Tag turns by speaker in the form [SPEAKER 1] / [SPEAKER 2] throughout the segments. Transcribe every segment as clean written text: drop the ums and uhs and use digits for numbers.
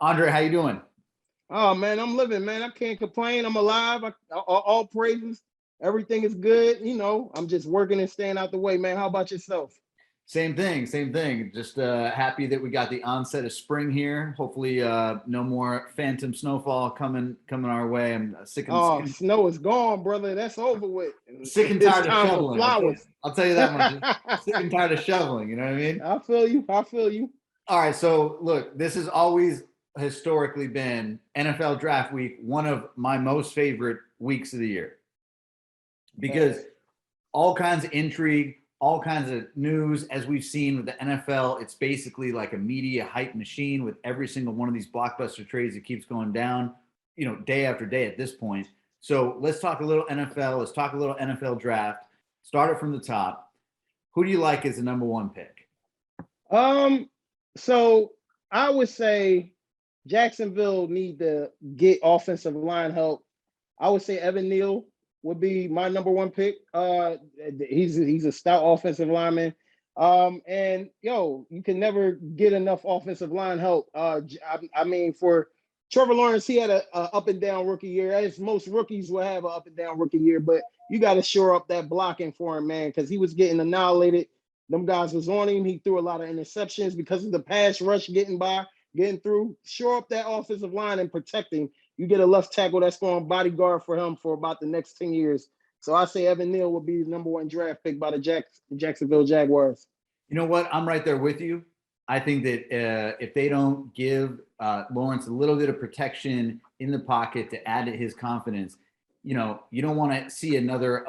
[SPEAKER 1] Andre, how you doing?
[SPEAKER 2] Oh man, I'm living, man. I can't complain. I'm alive. All praises. Everything is good. I'm just working and staying out the way, man. How about yourself?
[SPEAKER 1] Same thing, same thing. Just happy that we got the onset of spring here. Hopefully, no more phantom snowfall coming our way. I'm
[SPEAKER 2] Oh, snow is gone, brother. That's over with.
[SPEAKER 1] sick and
[SPEAKER 2] It's
[SPEAKER 1] tired of
[SPEAKER 2] time for
[SPEAKER 1] shoveling.
[SPEAKER 2] flowers.
[SPEAKER 1] I'll tell you that much. Sick
[SPEAKER 2] I
[SPEAKER 1] and tired of shoveling. You know what I mean?
[SPEAKER 2] feel you. I feel you.
[SPEAKER 1] All right. So look, this has always historically been NFL Draft Week, one of my most favorite weeks of the year because
[SPEAKER 2] Yes.
[SPEAKER 1] all kinds of intrigue, all kinds of news. As we've seen with the NFL, it's basically like a media hype machine with every single one of these blockbuster trades that keeps going down, day after day at this point. So let's talk a little NFL. Let's talk a little NFL draft. Start it from the top. Who do you like as the number one pick?
[SPEAKER 2] Um. So I would say Jacksonville need to get offensive line help. I would say Evan Neal would be my number one pick. He's a stout offensive lineman. And you can never get enough offensive line help. I mean, for Trevor Lawrence, he had a up and down rookie year, as most rookies will have an up and down rookie year. But you got to shore up that blocking for him, man, because he was getting annihilated. Them guys was on him. He threw a lot of interceptions because of the pass rush getting through. Shore up that offensive line and protect him. You get a left tackle that's going bodyguard for him for about the next 10 years. So I say Evan Neal would be the number one draft pick by the Jacksonville Jaguars.
[SPEAKER 1] You know what? I'm right there with you. I think that if they don't give Lawrence a little bit of protection in the pocket to add to his confidence, you don't want to see another,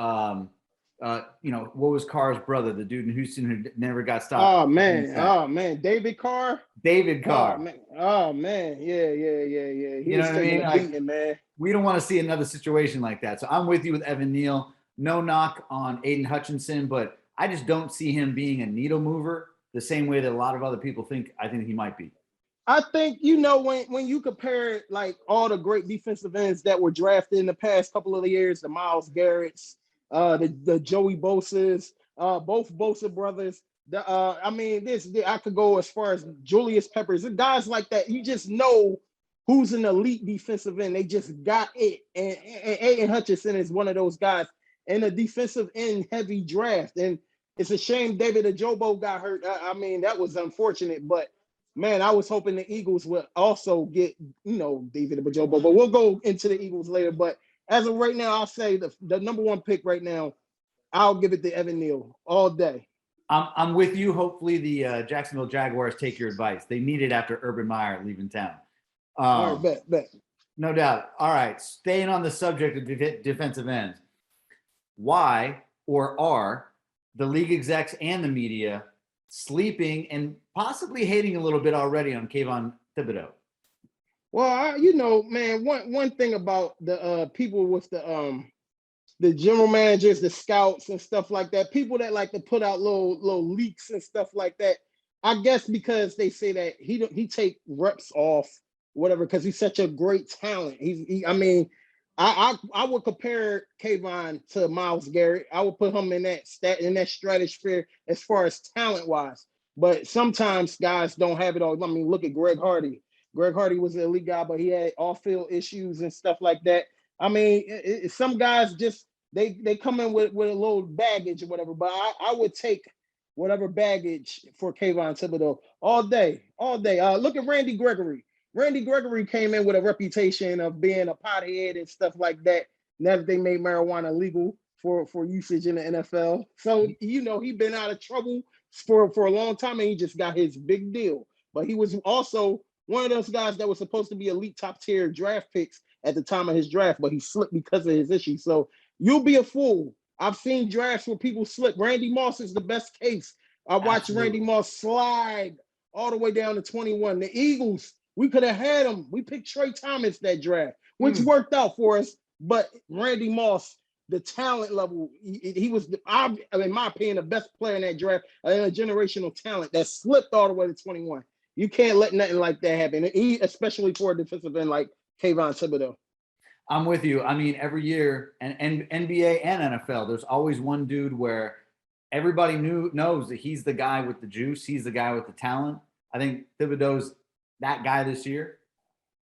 [SPEAKER 1] what was Carr's brother, the dude in Houston who never got stopped?
[SPEAKER 2] Oh man, David Carr.
[SPEAKER 1] David
[SPEAKER 2] Oh
[SPEAKER 1] Carr.
[SPEAKER 2] man, oh man, yeah. He
[SPEAKER 1] You know
[SPEAKER 2] was
[SPEAKER 1] what I
[SPEAKER 2] taking
[SPEAKER 1] mean?
[SPEAKER 2] a
[SPEAKER 1] Like,
[SPEAKER 2] beating, man.
[SPEAKER 1] we don't want to see another situation like that. So I'm with you with Evan Neal. No knock on Aiden Hutchinson, but I just don't see him being a needle mover the same way that a lot of other people think. I think he might be.
[SPEAKER 2] I think when you compare like all the great defensive ends that were drafted in the past couple of years, the Myles Garrett's, the Joey Bosa's, both Bosa brothers. I mean, I could go as far as Julius Peppers, the guys like that. You just know who's an elite defensive end. They just got it, and Aiden Hutchinson is one of those guys in a defensive end heavy draft. And it's a shame David Ajobo got hurt. I mean, that was unfortunate, but man, I was hoping the Eagles would also get, David Bajobo, but we'll go into the Eagles later. But as of right now, I'll say the number one pick right now, I'll give it to Evan Neal all day.
[SPEAKER 1] I'm with you. Hopefully, the Jacksonville Jaguars take your advice. They need it after Urban Meyer leaving town.
[SPEAKER 2] All right, bet.
[SPEAKER 1] No doubt. All right, staying on the subject of defensive ends, why or are the league execs and the media sleeping and possibly hating a little bit already on Kayvon Thibodeau?
[SPEAKER 2] Well, man, one thing about the people with the general managers, the scouts and stuff like that, people that like to put out little leaks and stuff like that. I guess because they say that he take reps off, whatever, because he's such a great talent. I mean, I would compare Kayvon to Myles Garrett. I would put him in that stratosphere as far as talent wise. But sometimes guys don't have it all. I mean, look at Greg Hardy. Greg Hardy was an elite guy, but he had off-field issues and stuff like that. I mean, some guys just they come in with a little baggage or whatever. But I would take whatever baggage for Kayvon Thibodeau all day, all day. Look at Randy Gregory. Randy Gregory came in with a reputation of being a pothead and stuff like that. Now that they made marijuana legal for usage in the NFL, so he's been out of trouble for a long time, and he just got his big deal. But he was also one of those guys that was supposed to be elite top tier draft picks at the time of his draft, but he slipped because of his issues. So you'll be a fool. I've seen drafts where people slip. Randy Moss is the best case. I watched Randy Moss slide all the way down to 21. The Eagles, we could have had him. We picked Trey Thomas that draft, which worked out for us. But Randy Moss, the talent level, he was, in my opinion, the best player in that draft, and a generational talent that slipped all the way to 21. You can't let nothing like that happen, especially for a defensive end like Kayvon Thibodeau.
[SPEAKER 1] I'm with you. I mean, every year, and NBA and NFL, there's always one dude where everybody knows that he's the guy with the juice. He's the guy with the talent. I think Thibodeau's that guy this year.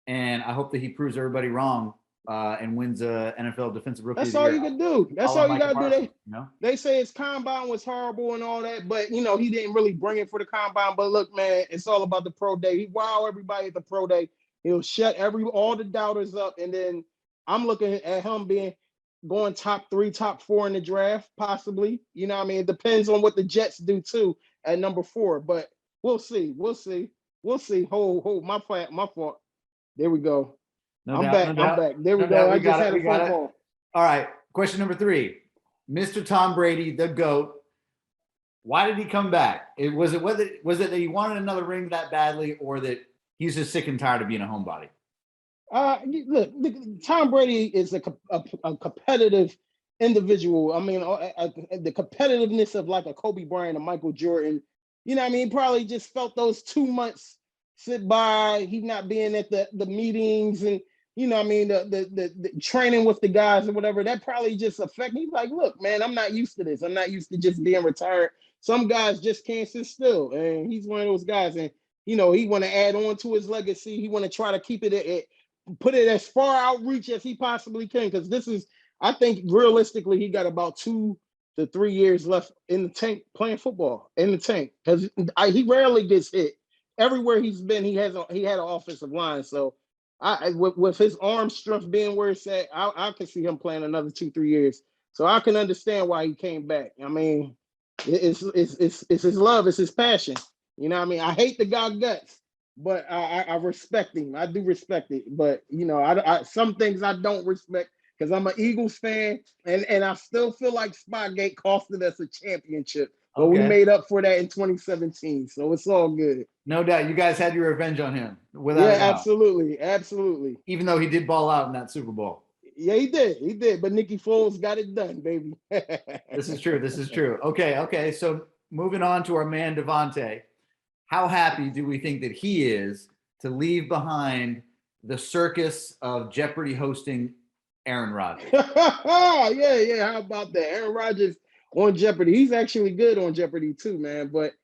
[SPEAKER 1] and I hope that he proves everybody wrong and wins a NFL Defensive Rookie of
[SPEAKER 2] That's
[SPEAKER 1] the
[SPEAKER 2] all
[SPEAKER 1] Year.
[SPEAKER 2] you can do. That's
[SPEAKER 1] A la
[SPEAKER 2] all you
[SPEAKER 1] Micah
[SPEAKER 2] gotta do.
[SPEAKER 1] Parsons, you know?
[SPEAKER 2] They say his combine was horrible and all that, but he didn't really bring it for the combine. But look, man, it's all about the pro day. He wow everybody at the pro day. He'll shut all the doubters up, and then I'm looking at him going top 3, top 4 in the draft, possibly. You know what I mean? It depends on what the Jets do too at number 4, but we'll see. We'll see. We'll see. Hold my fault. There we go.
[SPEAKER 1] No
[SPEAKER 2] I'm
[SPEAKER 1] doubt,
[SPEAKER 2] back.
[SPEAKER 1] no doubt.
[SPEAKER 2] I'm back. There we
[SPEAKER 1] No
[SPEAKER 2] go.
[SPEAKER 1] doubt.
[SPEAKER 2] I
[SPEAKER 1] We
[SPEAKER 2] just
[SPEAKER 1] got it.
[SPEAKER 2] had
[SPEAKER 1] We
[SPEAKER 2] a
[SPEAKER 1] got
[SPEAKER 2] phone
[SPEAKER 1] it.
[SPEAKER 2] call.
[SPEAKER 1] All right. Question number 3. Mr. Tom Brady, the GOAT. Why did he come back? Was it that he wanted another ring that badly, or that he's just sick and tired of being a homebody?
[SPEAKER 2] Look, Tom Brady is a competitive individual. I mean, the competitiveness of like a Kobe Bryant, a Michael Jordan. You know what I mean? He probably just felt those 2 months sit by, he not being at the meetings and I mean, the training with the guys or whatever, that probably just affected. He's like, look, man, I'm not used to this. I'm not used to just being retired. Some guys just can't sit still, and he's one of those guys. And he want to add on to his legacy. He want to try to keep it put it as far outreach as he possibly can, because this is, I think, realistically, he got about 2 to 3 years left in the tank playing football in the tank, because he rarely gets hit. Everywhere he's been, he had an offensive line. So with his arm strength being where it's at, I can see him playing another 2-3 years. So I can understand why he came back. I mean, it's his love, it's his passion. You know what I mean? I hate the guy guts, but I respect him. I do respect it. But I some things I don't respect, because I'm an Eagles fan, and I still feel like Spygate costed us a championship. But we made up for that in 2017. So it's all good.
[SPEAKER 1] No doubt. You guys had your revenge on him, without
[SPEAKER 2] Yeah,
[SPEAKER 1] a doubt.
[SPEAKER 2] absolutely.
[SPEAKER 1] Even though he did ball out in that Super Bowl.
[SPEAKER 2] Yeah, he did. But Nicky Foles got it done, baby.
[SPEAKER 1] This is true. Okay. So moving on to our man Devontae. How happy do we think that he is to leave behind the circus of Jeopardy hosting Aaron Rodgers?
[SPEAKER 2] Yeah. How about that? Aaron Rodgers on Jeopardy. He's actually good on Jeopardy too, man. But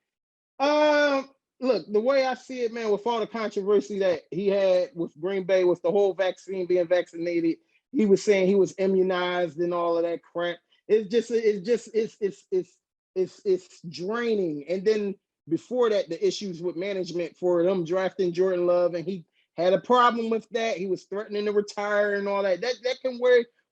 [SPEAKER 2] look, the way I see it, man, with all the controversy that he had with Green Bay, with the whole vaccine, being vaccinated, he was saying he was immunized and all of that crap. It's draining. And then before that, the issues with management for them drafting Jordan Love, and he had a problem with that. He was threatening to retire and all that. That can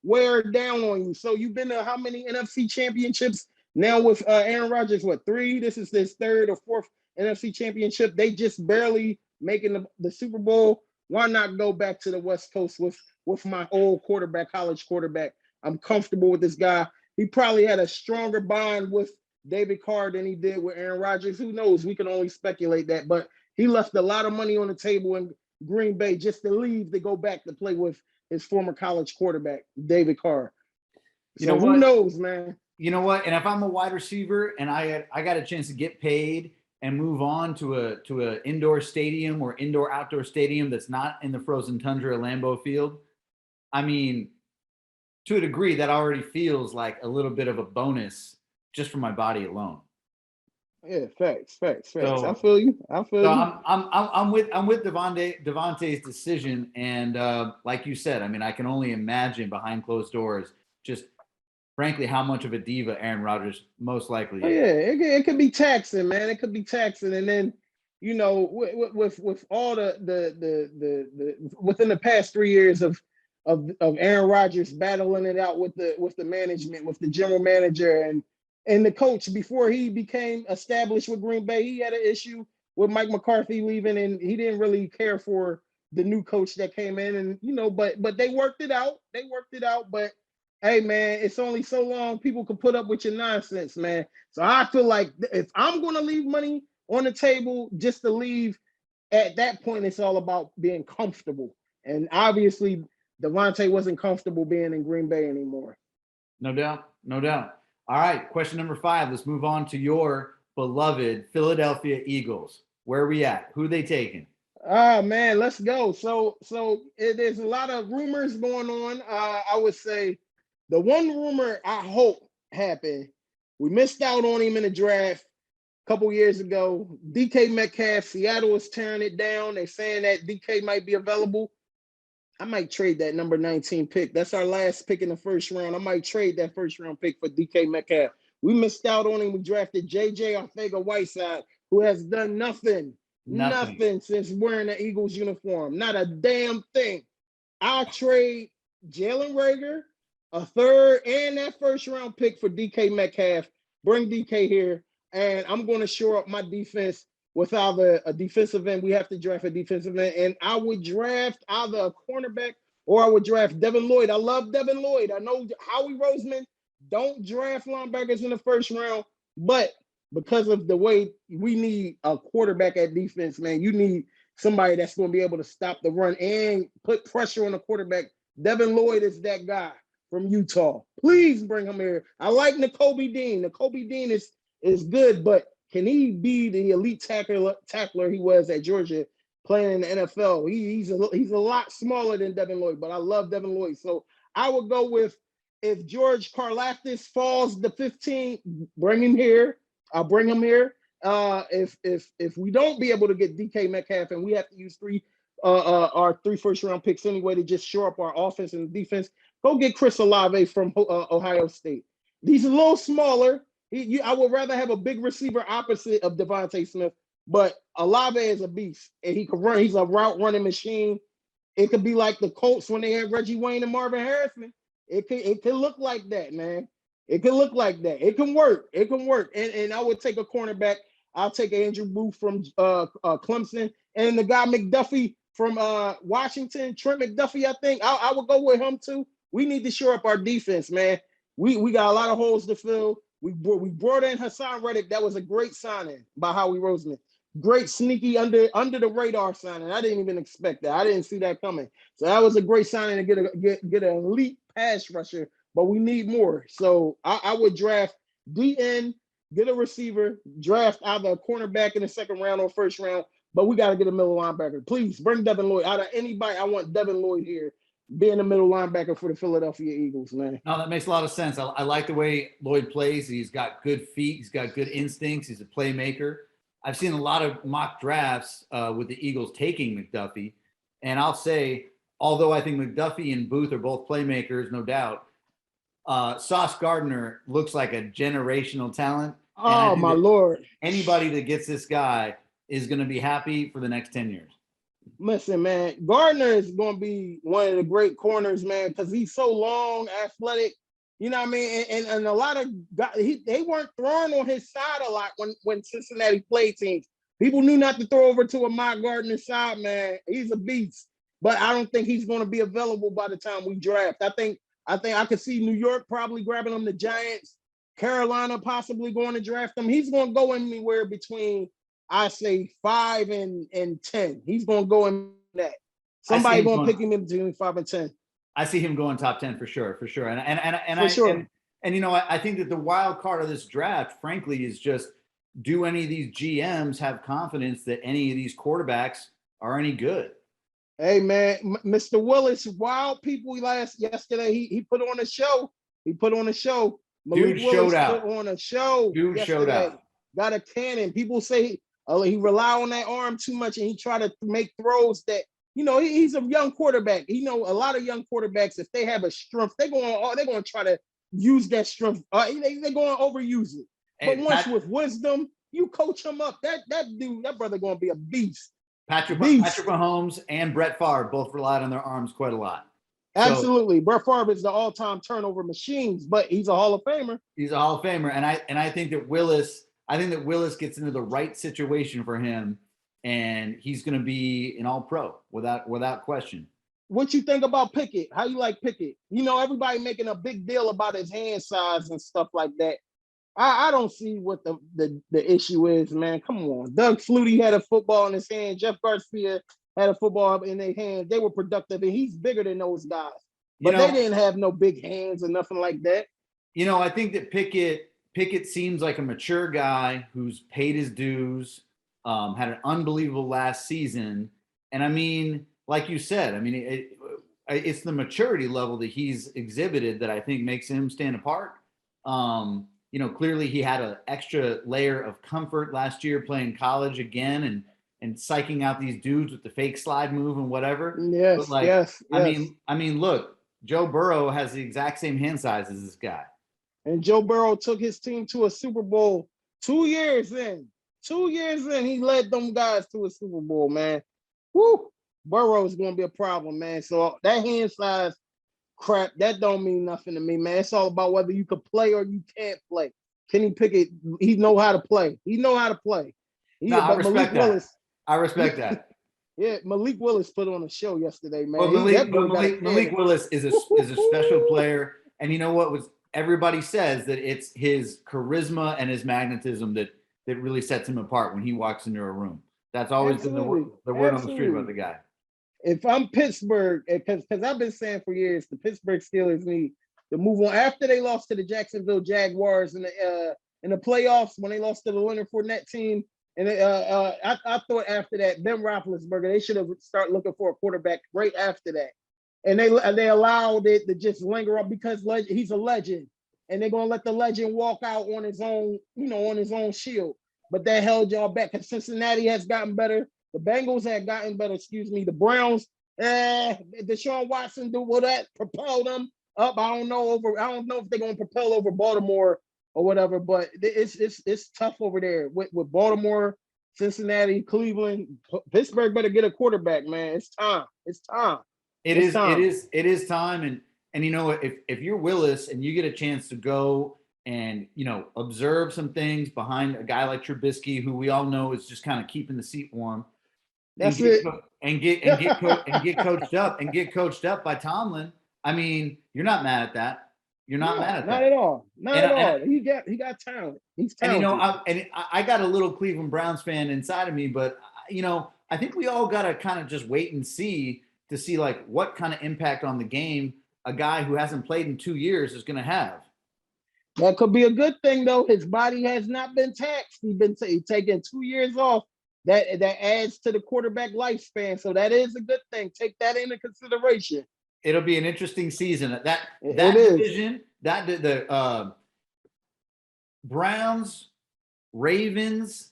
[SPEAKER 2] wear down on you. So you've been to how many NFC championships now with Aaron Rodgers? What, 3? This is his 3rd or 4th NFC championship. They just barely making the Super Bowl. Why not go back to the West Coast with my old quarterback, college quarterback? I'm comfortable with this guy. He probably had a stronger bond with David Carr than he did with Aaron Rodgers. Who knows? We can only speculate that. But he left a lot of money on the table in Green Bay just to leave to go back to play with his former college quarterback, David Carr. So who knows, man?
[SPEAKER 1] You know what? And if I'm a wide receiver and I got a chance to get paid and move on to a indoor stadium or indoor outdoor stadium that's not in the frozen tundra of Lambeau Field, I mean, to a degree, that already feels like a little bit of a bonus just for my body alone.
[SPEAKER 2] Yeah, facts.
[SPEAKER 1] So,
[SPEAKER 2] I feel you.
[SPEAKER 1] I'm with Devontae's decision, and like you said, I mean, I can only imagine behind closed doors just frankly how much of a diva Aaron Rodgers most likely is.
[SPEAKER 2] Oh, yeah, it could be taxing, man. It could be taxing, and then with all the within the past 3 years of Aaron Rodgers battling it out with the management, with the general manager and the coach before he became established with Green Bay, he had an issue with Mike McCarthy leaving, and he didn't really care for the new coach that came in, and but they worked it out. But hey, man, it's only so long people can put up with your nonsense, man. So I feel like if I'm going to leave money on the table just to leave, at that point, it's all about being comfortable. And obviously, Devontae wasn't comfortable being in Green Bay anymore.
[SPEAKER 1] No doubt. All right, question number 5. Let's move on to your beloved Philadelphia Eagles. Where are we at? Who are they taking?
[SPEAKER 2] Man, let's go. So there's a lot of rumors going on. I would say the one rumor I hope happened, we missed out on him in the draft a couple years ago. DK Metcalf, Seattle is tearing it down. They're saying that DK might be available. I might trade that number 19 pick. That's our last pick in the first round. I might trade that first round pick for DK Metcalf. We missed out on him. We drafted JJ Arcega-Whiteside, who has done nothing
[SPEAKER 1] Nothing.
[SPEAKER 2] since wearing the Eagles uniform. Not a damn thing. I'll trade Jalen Rager, a third, and that first round pick for DK Metcalf. Bring DK here, and I'm going to shore up my defense with either a defensive end. We have to draft a defensive end, and I would draft either a cornerback or I would draft Devin Lloyd. I love Devin Lloyd. I know Howie Roseman don't draft linebackers in the first round, but because of the way we need a quarterback at defense, man, you need somebody that's going to be able to stop the run and put pressure on the quarterback. Devin Lloyd is that guy from Utah. Please bring him here. I like Nakobe Dean. Nakobe Dean is good, but can he be the elite tackler he was at Georgia playing in the NFL? He's a lot smaller than Devin Lloyd, but I love Devin Lloyd. So I would go with, if George Karlaftis falls to 15, bring him here. I'll bring him here. If we don't be able to get DK Metcalf and we have to use our 3 first round picks anyway to just shore up our offense and defense, go get Chris Olave from Ohio State. He's a little smaller. I would rather have a big receiver opposite of Devontae Smith, but Olave is a beast and he can run. He's a route running machine. It could be like the Colts when they had Reggie Wayne and Marvin Harrison. It could look like that, man. It can look like that. It can work. It can work. And I would take a cornerback. I'll take Andrew Booth from Clemson, and the guy McDuffie from Washington, Trent McDuffie. I think I would go with him too. We need to shore up our defense, man. We got a lot of holes to fill. We brought in Hassan Reddick. That was a great signing by Howie Roseman. Great sneaky under the radar signing. I didn't even expect that. I didn't see that coming. So that was a great signing to get an elite pass rusher. But we need more. So I would draft DN, get a receiver, draft either a cornerback in the second round or first round. But we got to get a middle linebacker. Please bring Devin Lloyd. Out of anybody, I want Devin Lloyd here, being a middle linebacker for the Philadelphia Eagles, man.
[SPEAKER 1] No, that makes a lot of sense. I like the way Lloyd plays. He's got good feet. He's got good instincts. He's a playmaker. I've seen a lot of mock drafts with the Eagles taking McDuffie. And I'll say, although I think McDuffie and Booth are both playmakers, no doubt, Sauce Gardner looks like a generational talent.
[SPEAKER 2] Oh, my Lord.
[SPEAKER 1] Anybody that gets this guy is going to be happy for the next 10 years.
[SPEAKER 2] Listen, man, Gardner is going to be one of the great corners, man, because he's so long, athletic. You know what I mean? And a lot of guys, they weren't throwing on his side a lot when Cincinnati played teams. People knew not to throw over to Ahmad Gardner's side, man. He's a beast. But I don't think he's going to be available by the time we draft. I think I could see New York probably grabbing him, the Giants, Carolina possibly going to draft him. He's going to go anywhere between, I say, 5 and 10. He's going to go in that. Somebody going to pick him in between 5 and 10.
[SPEAKER 1] I see him going top 10 for sure. And you know, I think that the wild card of this draft, frankly, is just, do any of these GMs have confidence that any of these quarterbacks are any good?
[SPEAKER 2] Hey, man, Mr. Willis, wild people yesterday. He put on a show. Malik
[SPEAKER 1] Dude
[SPEAKER 2] Willis
[SPEAKER 1] showed out.
[SPEAKER 2] Put on a show.
[SPEAKER 1] Dude
[SPEAKER 2] yesterday.
[SPEAKER 1] Showed out.
[SPEAKER 2] Got a cannon. People say he rely on that arm too much, and he try to make throws that, you know, he's a young quarterback. You know, a lot of young quarterbacks, if they have a strength, they're going to try to use that strength. They're going to overuse it. But once with wisdom, you coach him up. That brother going to be a beast.
[SPEAKER 1] Patrick Mahomes and Brett Favre both relied on their arms quite a lot.
[SPEAKER 2] Absolutely. Brett Favre is the all-time turnover machines, but he's a Hall of Famer.
[SPEAKER 1] He's a Hall of Famer. And I think that Willis gets into the right situation for him, and he's going to be an all-pro without question.
[SPEAKER 2] What you think about Pickett? How you like Pickett? You know, everybody making a big deal about his hand size and stuff like that. I don't see what the issue is, man. Come on. Doug Flutie had a football in his hand. Jeff Garcia had a football in their hand. They were productive, and he's bigger than those guys. But they didn't have no big hands or nothing like that.
[SPEAKER 1] You know, I think that Pickett seems like a mature guy who's paid his dues, had an unbelievable last season. And I mean, like you said, I mean, it's the maturity level that he's exhibited that I think makes him stand apart. You know, clearly he had an extra layer of comfort last year playing college again. And, and psyching out these dudes with the fake slide move and whatever.
[SPEAKER 2] Yes,
[SPEAKER 1] But like,
[SPEAKER 2] yes, yes.
[SPEAKER 1] I mean, look, Joe Burrow has the exact same hand size as this guy.
[SPEAKER 2] And Joe Burrow took his team to a Super Bowl 2 years in. 2 years in, he led them guys to a Super Bowl, man. Woo! Burrow is going to be a problem, man. So that hand size crap, that don't mean nothing to me, man. It's all about whether you can play or you can't play. Kenny Pickett, he know how to play. He know how to play.
[SPEAKER 1] No, I respect that. I respect that.
[SPEAKER 2] Yeah, Malik Willis put on a show yesterday, man.
[SPEAKER 1] Well, Malik Willis is a special player, and you know what was everybody says that it's his charisma and his magnetism that really sets him apart when he walks into a room. That's always been the word on the street about the guy.
[SPEAKER 2] If I'm Pittsburgh, because I've been saying for years, the Pittsburgh Steelers need to move on after they lost to the Jacksonville Jaguars in the playoffs when they lost to the Leonard Fournette team. And I thought after that, Ben Roethlisberger, they should have started looking for a quarterback right after that. And they allowed it to just linger up because he's a legend. And they're going to let the legend walk out on his own, on his own shield. But that held y'all back because Cincinnati has gotten better. The Bengals had gotten better, The Browns, Deshaun Watson, will that propel them up? I don't know if they're going to propel over Baltimore or whatever, but it's tough over there with Baltimore, Cincinnati, Cleveland. Pittsburgh better get a quarterback, man. It's time. It
[SPEAKER 1] is time. And you know, if you're Willis and you get a chance to go and observe some things behind a guy like Trubisky, who we all know is just kind of keeping the seat warm, and get coached up by Tomlin. I mean, you're not mad at that. You're not mad at that.
[SPEAKER 2] Not at all. Not at all. He got talent. He's talented.
[SPEAKER 1] And I got a little Cleveland Browns fan inside of me, but I think we all got to kind of just wait and see to see like what kind of impact on the game a guy who hasn't played in 2 years is going to have.
[SPEAKER 2] That could be a good thing, though. His body has not been taxed. He's been taking 2 years off. That adds to the quarterback lifespan. So that is a good thing. Take that into consideration.
[SPEAKER 1] It'll be an interesting season. That division, the Browns, Ravens,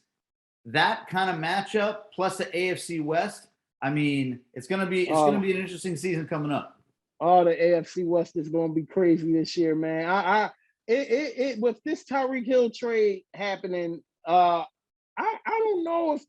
[SPEAKER 1] that kind of matchup plus the AFC West. I mean, it's gonna be an interesting season coming up.
[SPEAKER 2] Oh, the AFC West is gonna be crazy this year, man. It with this Tyreek Hill trade happening, I don't know,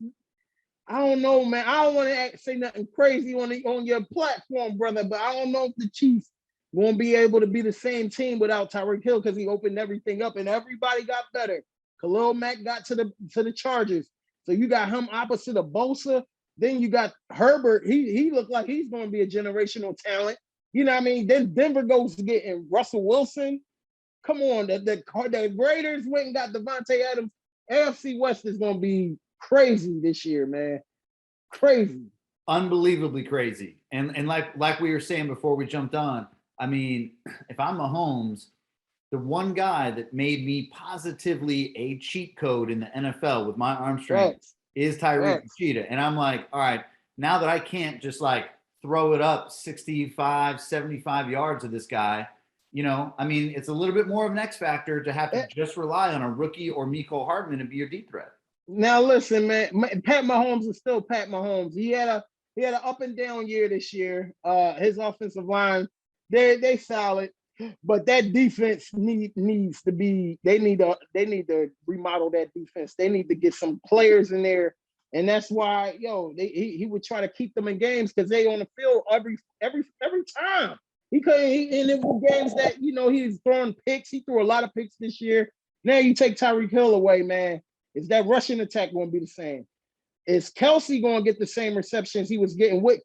[SPEAKER 2] man. I don't want to say nothing crazy on your platform, brother, but I don't know if the Chiefs won't be able to be the same team without Tyreek Hill because he opened everything up and everybody got better. Khalil Mack got to the Chargers, so you got him opposite of Bosa. Then you got Herbert. He looked like he's going to be a generational talent. You know what I mean? Then Denver goes to getting Russell Wilson. Come on, the Raiders went and got Devontae Adams. AFC West is going to be crazy this year, man. Crazy.
[SPEAKER 1] Unbelievably crazy. And like we were saying before we jumped on, I mean, if I'm Mahomes, the one guy that made me positively a cheat code in the NFL with my arm strength is Tyreek Cheetah. And I'm like, all right, now that I can't just like throw it up 65, 75 yards of this guy, I mean, it's a little bit more of an X factor to have to just rely on a rookie or Mecole Hardman to be your deep threat.
[SPEAKER 2] Now listen, man, Pat Mahomes is still Pat Mahomes. He had an up and down year this year. His offensive line, they solid, but that defense needs to be. They need to remodel that defense. They need to get some players in there, and that's why he would try to keep them in games because they on the field every time. He couldn't. And it were games that he's throwing picks. He threw a lot of picks this year. Now you take Tyreek Hill away, man. Is that rushing attack going to be the same? Is Kelsey going to get the same receptions he was getting with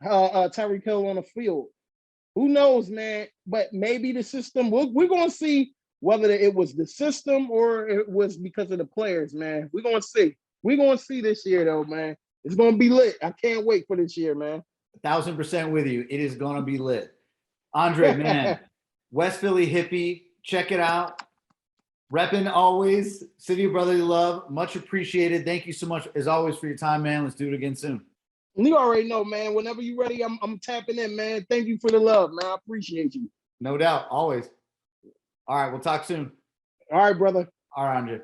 [SPEAKER 2] Tyreek Hill on the field? Who knows, man? But maybe the system. We're going to see whether it was the system or it was because of the players, man. We're going to see. We're going to see this year, though, man. It's going to be lit. I can't wait for this year, man.
[SPEAKER 1] 1,000% with you. It is going to be lit. Andre, man, West Philly Hippie, check it out. Repping always, City of Brotherly Love, much appreciated. Thank you so much as always for your time, man. Let's do it again soon.
[SPEAKER 2] You already know, man. Whenever you're ready, I'm tapping in, man. Thank you for the love, man. I appreciate you.
[SPEAKER 1] No doubt, always. All right, we'll talk soon.
[SPEAKER 2] All right, brother.
[SPEAKER 1] All right, Andre.